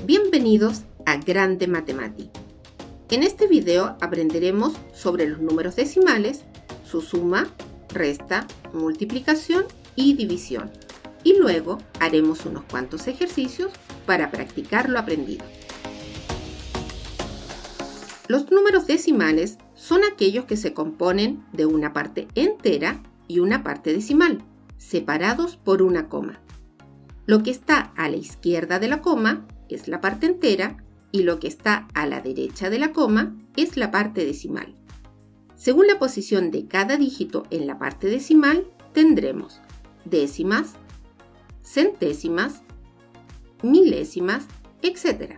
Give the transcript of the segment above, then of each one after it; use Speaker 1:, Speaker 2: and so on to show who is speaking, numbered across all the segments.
Speaker 1: Bienvenidos a Grande Mathematic. En este video aprenderemos sobre los números decimales, su suma, resta, multiplicación y división. Y luego haremos unos cuantos ejercicios para practicar lo aprendido. Los números decimales son aquellos que se componen de una parte entera y una parte decimal, separados por una coma. Lo que está a la izquierda de la coma es la parte entera y lo que está a la derecha de la coma es la parte decimal. Según la posición de cada dígito en la parte decimal, tendremos décimas, centésimas, milésimas, etc.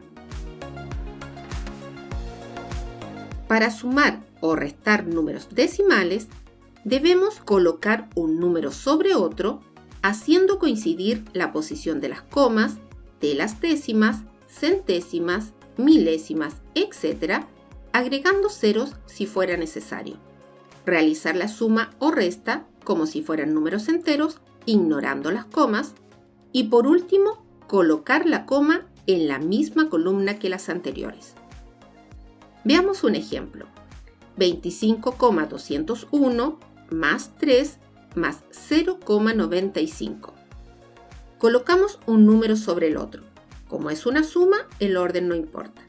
Speaker 1: Para sumar o restar números decimales, debemos colocar un número sobre otro, haciendo coincidir la posición de las comas, de las décimas, centésimas, milésimas, etc., agregando ceros si fuera necesario. Realizar la suma o resta como si fueran números enteros, ignorando las comas. Y por último, colocar la coma en la misma columna que las anteriores. Veamos un ejemplo. 25,201 más 3 más 0,95. Colocamos un número sobre el otro. Como es una suma, el orden no importa.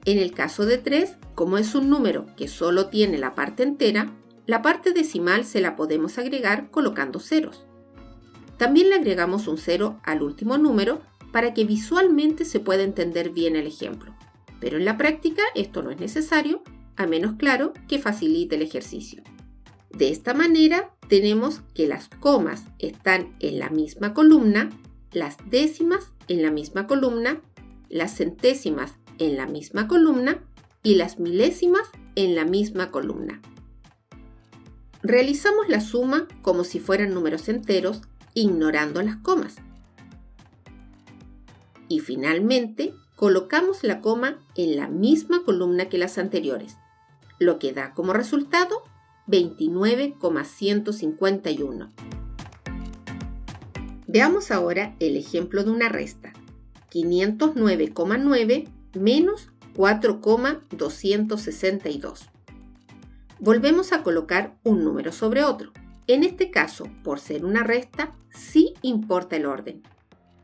Speaker 1: En el caso de 3, como es un número que solo tiene la parte entera, la parte decimal se la podemos agregar colocando ceros. También le agregamos un cero al último número para que visualmente se pueda entender bien el ejemplo. Pero en la práctica esto no es necesario, a menos claro que facilite el ejercicio. De esta manera tenemos que las comas están en la misma columna, las décimas en la misma columna, las centésimas en la misma columna y las milésimas en la misma columna. Realizamos la suma como si fueran números enteros, ignorando las comas. Y finalmente, colocamos la coma en la misma columna que las anteriores, lo que da como resultado 29,151. Veamos ahora el ejemplo de una resta. 509,9 menos 4,262. Volvemos a colocar un número sobre otro. En este caso, por ser una resta, sí importa el orden.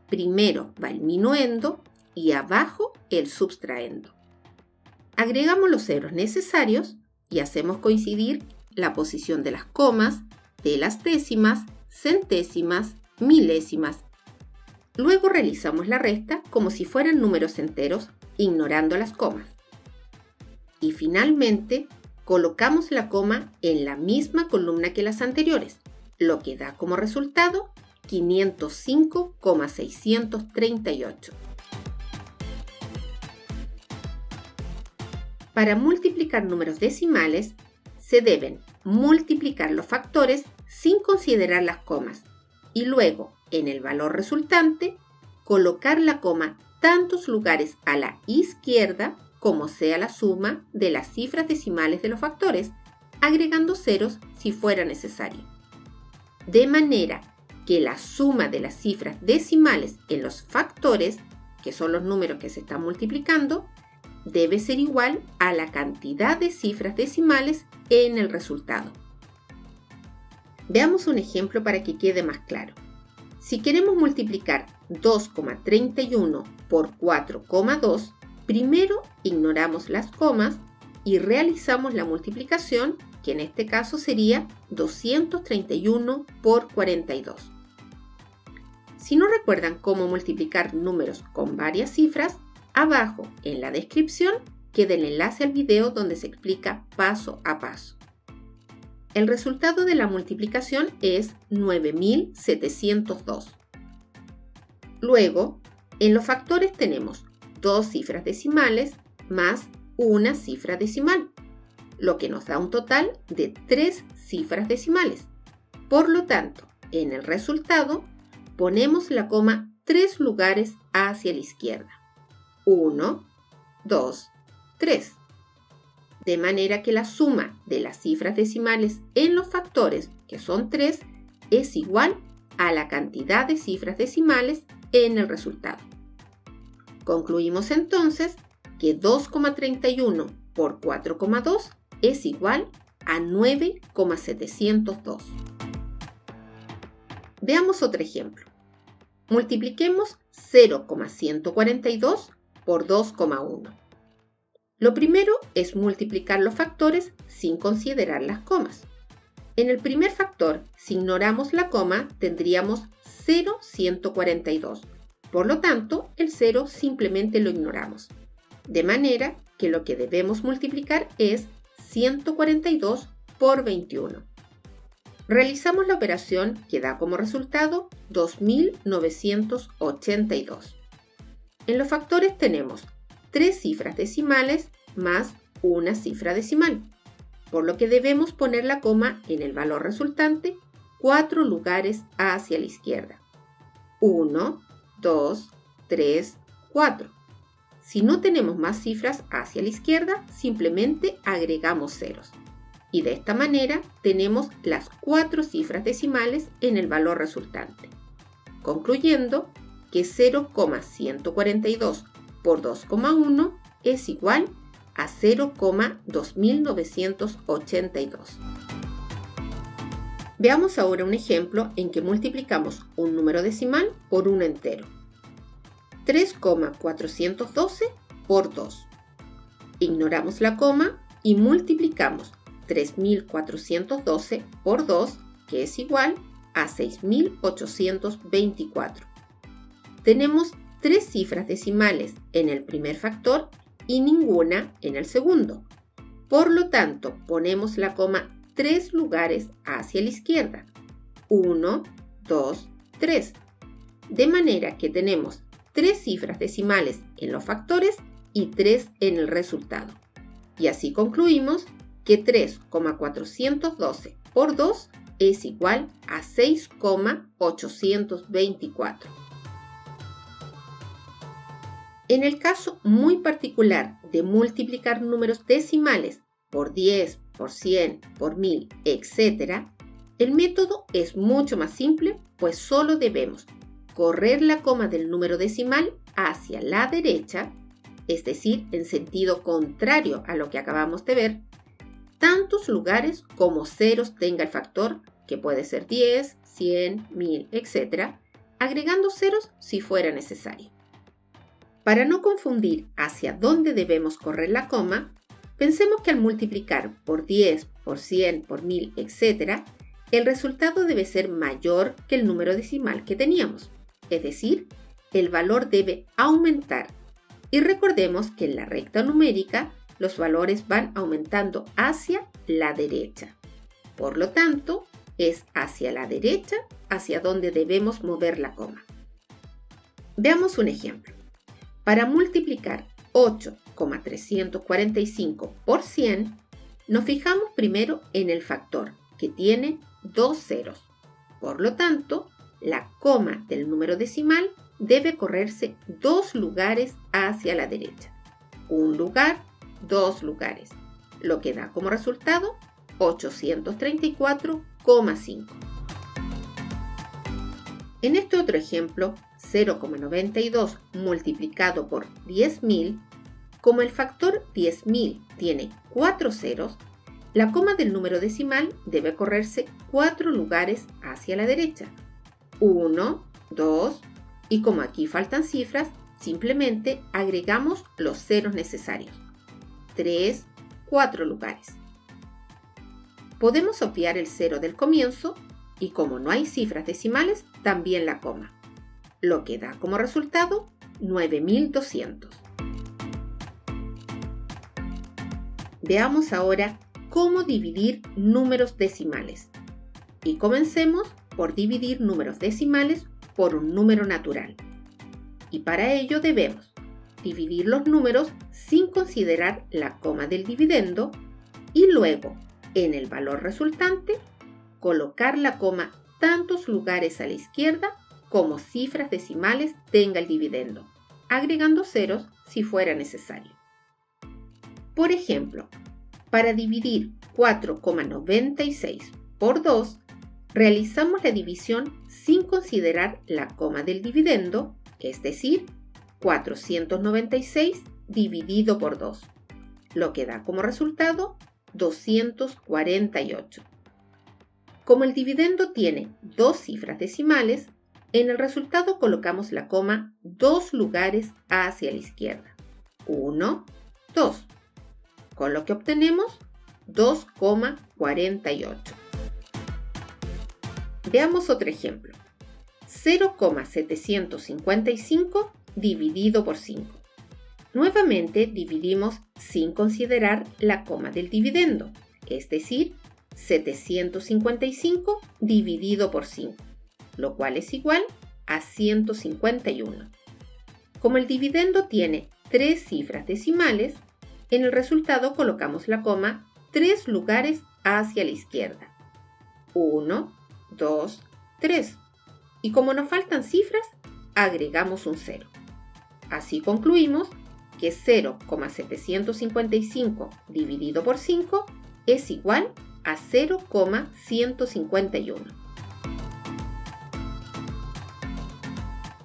Speaker 1: Primero va el minuendo y abajo el subtraendo. Agregamos los ceros necesarios y hacemos coincidir la posición de las comas, de las décimas, centésimas, milésimas. Luego realizamos la resta como si fueran números enteros, ignorando las comas. Y finalmente, colocamos la coma en la misma columna que las anteriores, lo que da como resultado 505,638. Para multiplicar números decimales, se deben multiplicar los factores sin considerar las comas y luego, en el valor resultante, colocar la coma tantos lugares a la izquierda como sea la suma de las cifras decimales de los factores, agregando ceros si fuera necesario. De manera que la suma de las cifras decimales en los factores, que son los números que se están multiplicando, debe ser igual a la cantidad de cifras decimales en el resultado. Veamos un ejemplo para que quede más claro. Si queremos multiplicar 2,31 por 4,2, primero ignoramos las comas y realizamos la multiplicación, que en este caso sería 231 por 42. Si no recuerdan cómo multiplicar números con varias cifras, abajo en la descripción queda el enlace al video donde se explica paso a paso. El resultado de la multiplicación es 9.702. Luego, en los factores tenemos dos cifras decimales más una cifra decimal, lo que nos da un total de 3 cifras decimales. Por lo tanto, en el resultado ponemos la coma 3 lugares hacia la izquierda. 1, 2, 3. De manera que la suma de las cifras decimales en los factores, que son 3, es igual a la cantidad de cifras decimales en el resultado. Concluimos entonces que 2,31 por 4,2 es igual a 9,702. Veamos otro ejemplo. Multipliquemos 0,142 por 2,1. Lo primero es multiplicar los factores sin considerar las comas. En el primer factor, si ignoramos la coma, tendríamos 0,142. Por lo tanto, el 0 simplemente lo ignoramos. De manera que lo que debemos multiplicar es 142 por 21. Realizamos la operación que da como resultado 2.982. En los factores tenemos 3 cifras decimales más una cifra decimal, por lo que debemos poner la coma en el valor resultante 4 lugares hacia la izquierda. 1, 2, 3, 4. Si no tenemos más cifras hacia la izquierda, simplemente agregamos ceros. Y de esta manera tenemos las 4 cifras decimales en el valor resultante, concluyendo que 0,142 por 2,1 es igual a 0,2982. Veamos ahora un ejemplo en que multiplicamos un número decimal por un entero. 3,412 por 2. Ignoramos la coma y multiplicamos 3.412 por 2, que es igual a 6.824. Tenemos 3 cifras decimales en el primer factor y ninguna en el segundo. Por lo tanto, ponemos la coma 3 lugares hacia la izquierda. 1, 2, 3. De manera que tenemos 3 cifras decimales en los factores y 3 en el resultado. Y así concluimos que 3,412 por 2 es igual a 6,824. En el caso muy particular de multiplicar números decimales por 10, por 100, por 1000, etc., el método es mucho más simple, pues solo debemos correr la coma del número decimal hacia la derecha, es decir, en sentido contrario a lo que acabamos de ver, tantos lugares como ceros tenga el factor, que puede ser 10, 100, 1000, etc., agregando ceros si fuera necesario. Para no confundir hacia dónde debemos correr la coma, pensemos que al multiplicar por 10, por 100, por 1000, etc., el resultado debe ser mayor que el número decimal que teníamos, es decir, el valor debe aumentar. Y recordemos que en la recta numérica los valores van aumentando hacia la derecha. Por lo tanto, es hacia la derecha hacia donde debemos mover la coma. Veamos un ejemplo. Para multiplicar 8,345 por 100, nos fijamos primero en el factor, que tiene 2 ceros. Por lo tanto, la coma del número decimal debe correrse 2 lugares hacia la derecha. 1 lugar, 2 lugares, lo que da como resultado 834,5. En este otro ejemplo, 0,92 multiplicado por 10.000, como el factor 10.000 tiene 4 ceros, la coma del número decimal debe correrse 4 lugares hacia la derecha. 1, 2, y como aquí faltan cifras, simplemente agregamos los ceros necesarios. 3, 4 lugares. Podemos obviar el 0 del comienzo y como no hay cifras decimales, también la coma, lo que da como resultado 9.200. Veamos ahora cómo dividir números decimales. Y comencemos por dividir números decimales por un número natural. Y para ello debemos dividir los números sin considerar la coma del dividendo y luego, en el valor resultante, colocar la coma tantos lugares a la izquierda como cifras decimales tenga el dividendo, agregando ceros si fuera necesario. Por ejemplo, para dividir 4,96 por 2, realizamos la división sin considerar la coma del dividendo, es decir, 496 dividido por 2, lo que da como resultado 248. Como el dividendo tiene dos cifras decimales, en el resultado colocamos la coma 2 lugares hacia la izquierda. 1, 2, con lo que obtenemos 2,48. Veamos otro ejemplo. 0,755 dividido por 5. Nuevamente dividimos sin considerar la coma del dividendo, es decir, 755 dividido por 5, lo cual es igual a 151. Como el dividendo tiene 3 cifras decimales, en el resultado colocamos la coma 3 lugares hacia la izquierda. 1, 2, 3. Y como nos faltan cifras, agregamos un 0. Así concluimos que 0,755 dividido por 5 es igual a 0,151.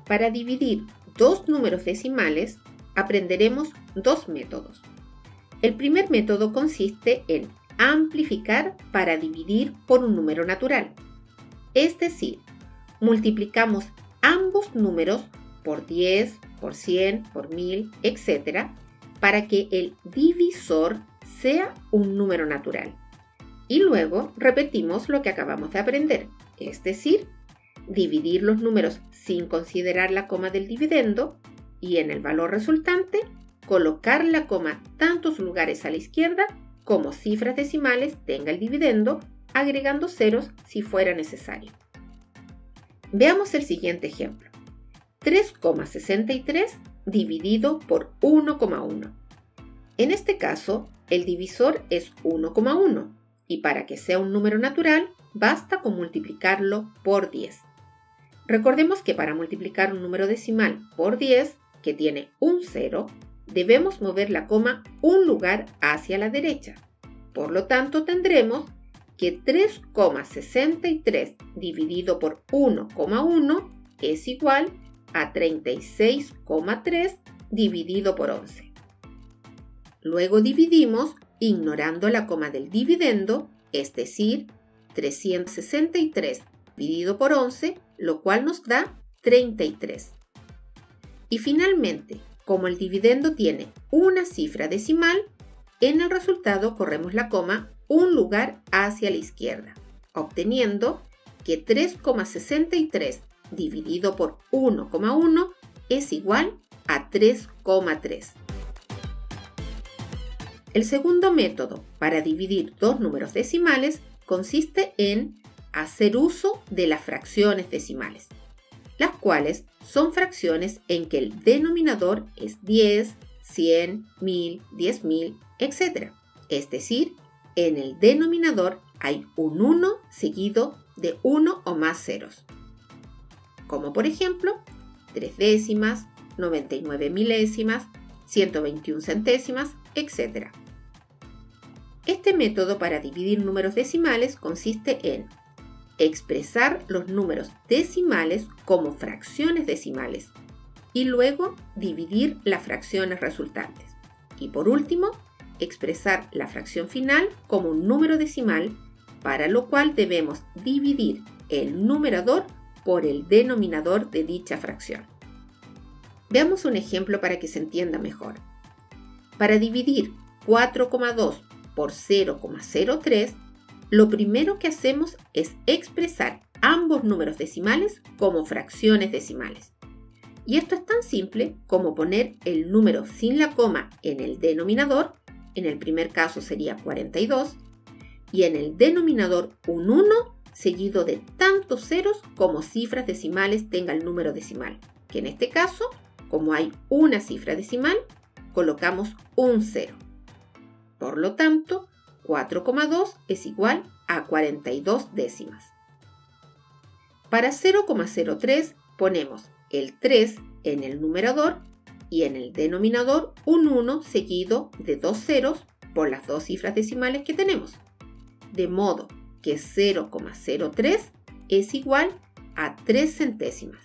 Speaker 1: Para dividir dos números decimales, aprenderemos dos métodos. El primer método consiste en amplificar para dividir por un número natural. Es decir, multiplicamos ambos números por 10, por 100, por 1000, etc., para que el divisor sea un número natural. Y luego repetimos lo que acabamos de aprender, es decir, dividir los números sin considerar la coma del dividendo y en el valor resultante colocar la coma tantos lugares a la izquierda como cifras decimales tenga el dividendo, agregando ceros si fuera necesario. Veamos el siguiente ejemplo. 3,63 dividido por 1,1. En este caso, el divisor es 1,1 y para que sea un número natural, basta con multiplicarlo por 10. Recordemos que para multiplicar un número decimal por 10, que tiene un 0, debemos mover la coma un lugar hacia la derecha. Por lo tanto, tendremos que 3,63 dividido por 1,1 es igual a 36,3 dividido por 11. Luego dividimos ignorando la coma del dividendo, es decir, 363 dividido por 11, lo cual nos da 33. Y finalmente, como el dividendo tiene una cifra decimal, en el resultado corremos la coma un lugar hacia la izquierda, obteniendo que 3,63 dividido por 1,1 es igual a 3,3. El segundo método para dividir dos números decimales consiste en hacer uso de las fracciones decimales, las cuales son fracciones en que el denominador es 10, 100, 1000, 10.000, etc. Es decir, en el denominador hay un 1 seguido de 1 o más ceros, como por ejemplo 3 décimas, 99 milésimas, 121 centésimas, etc. Este método para dividir números decimales consiste en expresar los números decimales como fracciones decimales y luego dividir las fracciones resultantes. Y por último, expresar la fracción final como un número decimal, para lo cual debemos dividir el numerador por el denominador de dicha fracción. Veamos un ejemplo para que se entienda mejor. Para dividir 4,2 por 0,03, lo primero que hacemos es expresar ambos números decimales como fracciones decimales. Y esto es tan simple como poner el número sin la coma en el denominador, en el primer caso sería 42, y en el denominador un 1 seguido de tantos ceros como cifras decimales tenga el número decimal, que en este caso, como hay una cifra decimal, colocamos un 0. Por lo tanto, 4,2 es igual a 42 décimas. Para 0,03 ponemos el 3 en el numerador y en el denominador un 1 seguido de dos ceros por las dos cifras decimales que tenemos. De modo que 0,03 es igual a 3 centésimas.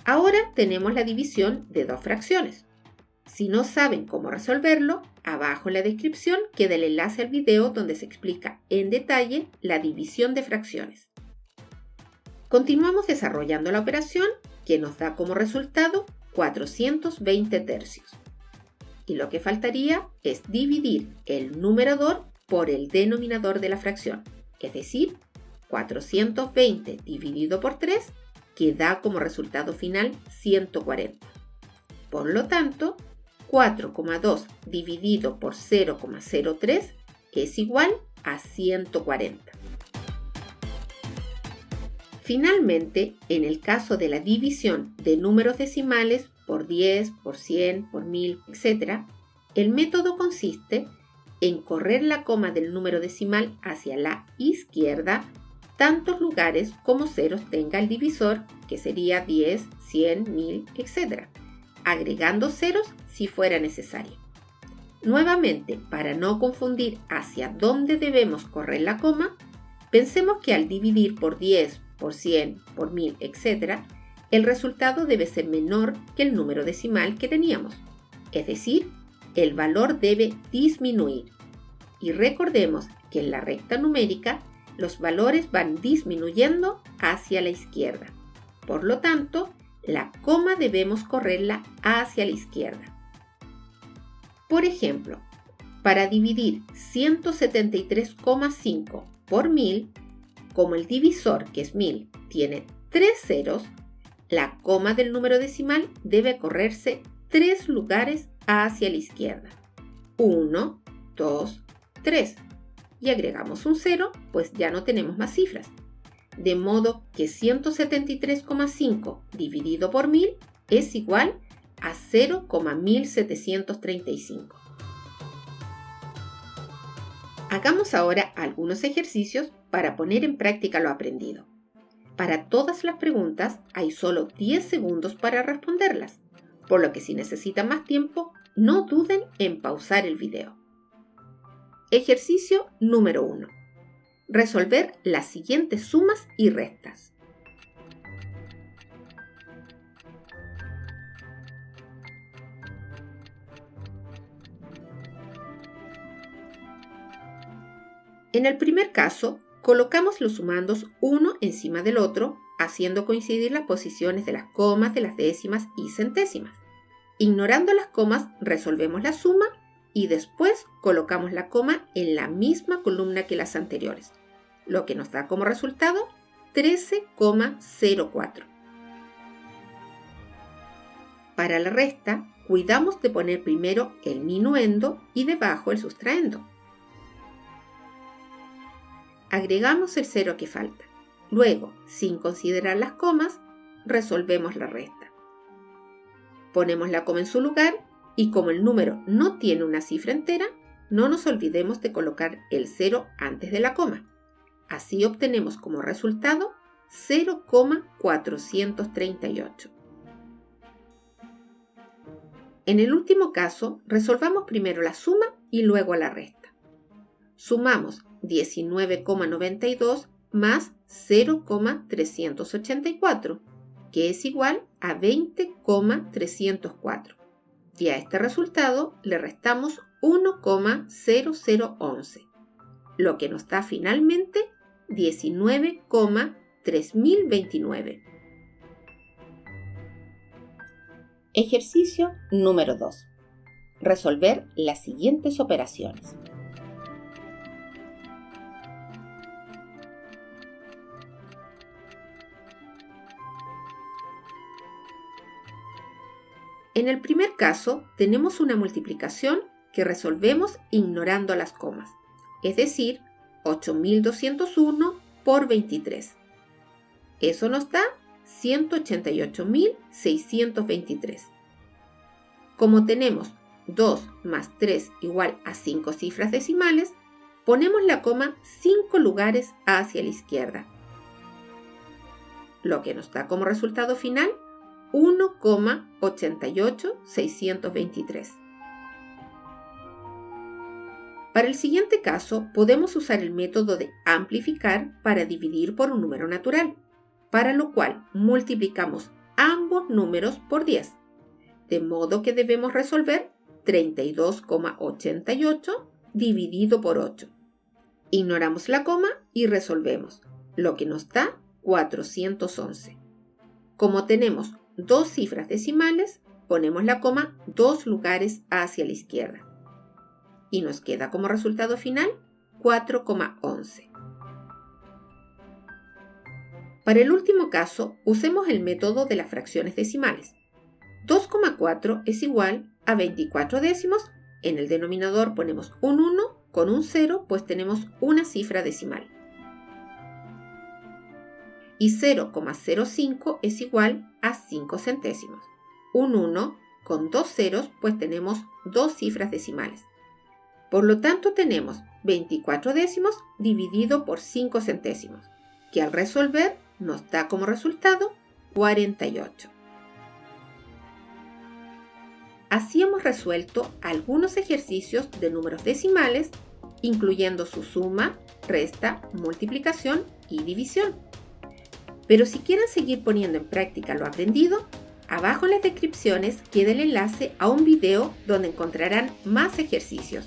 Speaker 1: Ahora tenemos la división de dos fracciones. Si no saben cómo resolverlo, abajo en la descripción queda el enlace al video donde se explica en detalle la división de fracciones. Continuamos desarrollando la operación que nos da como resultado 420 tercios. Y lo que faltaría es dividir el numerador por el denominador de la fracción, es decir, 420 dividido por 3, que da como resultado final 140. Por lo tanto, 4,2 dividido por 0,03 es igual a 140. Finalmente, en el caso de la división de números decimales por 10, por 100, por 1000, etc., el método consiste en correr la coma del número decimal hacia la izquierda tantos lugares como ceros tenga el divisor, que sería 10, 100, 1000, etc., agregando ceros si fuera necesario. Nuevamente, para no confundir hacia dónde debemos correr la coma, pensemos que al dividir por 10, por 100, por 1000, etc., el resultado debe ser menor que el número decimal que teníamos. Es decir, el valor debe disminuir. Y recordemos que en la recta numérica los valores van disminuyendo hacia la izquierda. Por lo tanto, la coma debemos correrla hacia la izquierda. Por ejemplo, para dividir 173,5 por 1000, como el divisor, que es 1000, tiene 3 ceros, la coma del número decimal debe correrse 3 lugares hacia la izquierda. 1, 2, 3. Y agregamos un 0, pues ya no tenemos más cifras. De modo que 173,5 dividido por 1000 es igual a 0,1735. Hagamos ahora algunos ejercicios para poner en práctica lo aprendido. Para todas las preguntas hay solo 10 segundos para responderlas, por lo que si necesitan más tiempo, no duden en pausar el video. Ejercicio número 1. Resolver las siguientes sumas y restas. En el primer caso, colocamos los sumandos uno encima del otro, haciendo coincidir las posiciones de las comas, de las décimas y centésimas. Ignorando las comas, resolvemos la suma y después colocamos la coma en la misma columna que las anteriores, lo que nos da como resultado 13,04. Para la resta, cuidamos de poner primero el minuendo y debajo el sustraendo. Agregamos el cero que falta. Luego, sin considerar las comas, resolvemos la resta. Ponemos la coma en su lugar y como el número no tiene una cifra entera, no nos olvidemos de colocar el 0 antes de la coma. Así obtenemos como resultado 0,438. En el último caso, resolvamos primero la suma y luego la resta. Sumamos 19,92 más 0,384, que es igual a 20,304. Y a este resultado le restamos 1,0011, lo que nos da finalmente 19,3029. Ejercicio número 2. Resolver las siguientes operaciones. En el primer caso, tenemos una multiplicación que resolvemos ignorando las comas, es decir, 8.201 por 23. Eso nos da 188.623. Como tenemos 2 más 3 igual a 5 cifras decimales, ponemos la coma 5 lugares hacia la izquierda, lo que nos da como resultado final 1,88623. Para el siguiente caso, podemos usar el método de amplificar para dividir por un número natural, para lo cual multiplicamos ambos números por 10, de modo que debemos resolver 32,88 dividido por 8. Ignoramos la coma y resolvemos, lo que nos da 411. Como tenemos dos cifras decimales, ponemos la coma 2 lugares hacia la izquierda. Y nos queda como resultado final 4,11. Para el último caso, usemos el método de las fracciones decimales. 2,4 es igual a 24 décimos. En el denominador ponemos un 1 con un 0, pues tenemos una cifra decimal. Y 0,05 es igual a 5 centésimos. Un 1 con dos ceros, pues tenemos dos cifras decimales. Por lo tanto, tenemos 24 décimos dividido por 5 centésimos, que al resolver nos da como resultado 48. Así hemos resuelto algunos ejercicios de números decimales, incluyendo su suma, resta, multiplicación y división. Pero si quieren seguir poniendo en práctica lo aprendido, abajo en las descripciones queda el enlace a un video donde encontrarán más ejercicios.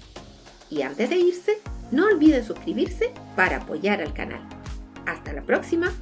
Speaker 1: Y antes de irse, no olviden suscribirse para apoyar al canal. ¡Hasta la próxima!